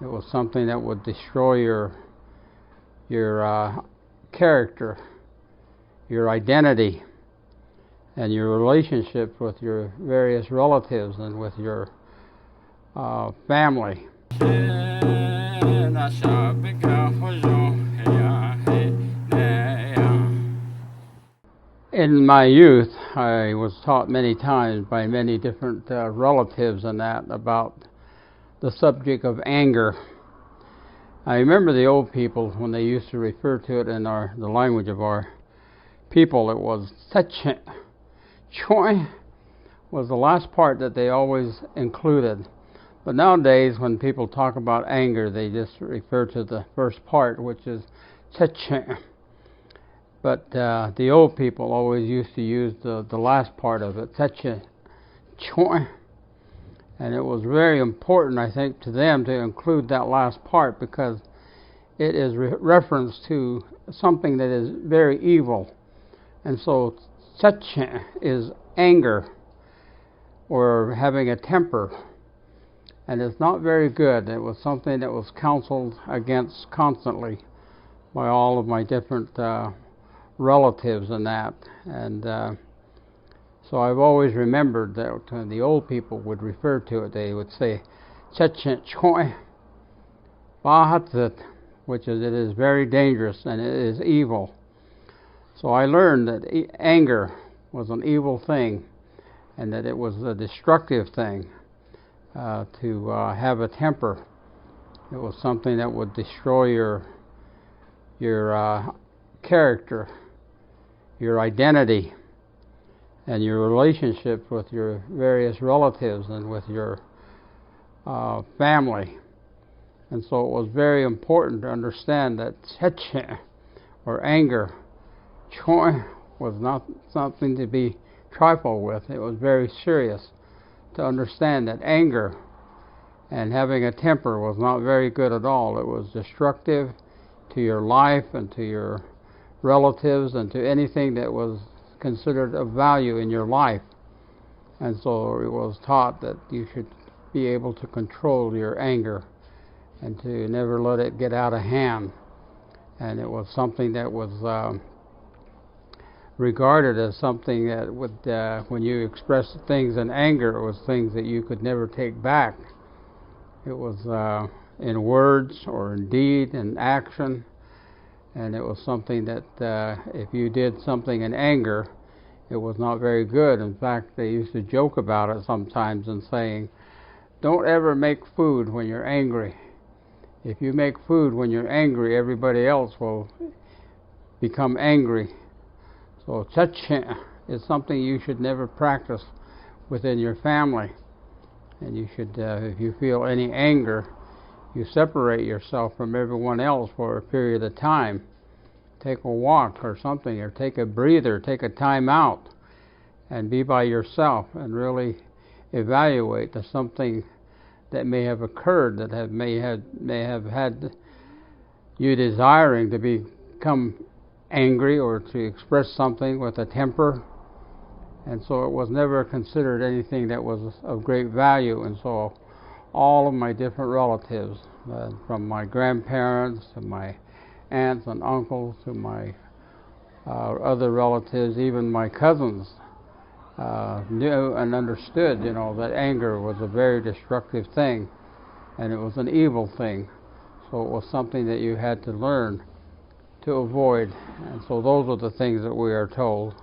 It was something that would destroy your character, your identity, and your relationship with your various relatives and with your family. In my youth, I was taught many times by many different relatives and that about the subject of anger. I remember the old people when they used to refer to it in the language of our people. It was "sechen." "Choi" was the last part that they always included. But nowadays, when people talk about anger, they just refer to the first part, which is "sechen." But the old people always used to use the last part of it, "sechen." "Choi." And it was very important, I think, to them to include that last part because it is reference to something that is very evil. And so "sechen" is anger or having a temper. And it's not very good. It was something that was counseled against constantly by all of my different relatives and that. And so I've always remembered that the old people would refer to it. They would say "sechen choi bahatzit," which is it is very dangerous and it is evil. So I learned that anger was an evil thing and that it was a destructive thing to have a temper. It was something that would destroy your character, your identity, and your relationship with your various relatives and with your family. And so it was very important to understand that "sechen," or anger, "choi," was not something to be trifled with. It was very serious to understand that anger and having a temper was not very good at all. It was destructive to your life and to your relatives and to anything that was considered of value in your life. And so it was taught that you should be able to control your anger and to never let it get out of hand. And it was something that was regarded as something that would, when you expressed things in anger, it was things that you could never take back. It was in words or in deed and action. And it was something that if you did something in anger, it was not very good. In fact, they used to joke about it sometimes and saying, "Don't ever make food when you're angry. If you make food when you're angry, everybody else will become angry." So "sechen" is something you should never practice within your family. And you should, if you feel any anger, you separate yourself from everyone else for a period of time. Take a walk or something, or take a breather, take a time out, and be by yourself and really evaluate the something that may have occurred that may have had you desiring to become angry or to express something with a temper. And so it was never considered anything that was of great value. And so all of my different relatives, from my grandparents to my aunts and uncles to my other relatives, even my cousins, knew and understood, that anger was a very destructive thing, and it was an evil thing. So it was something that you had to learn to avoid. And so those are the things that we are told.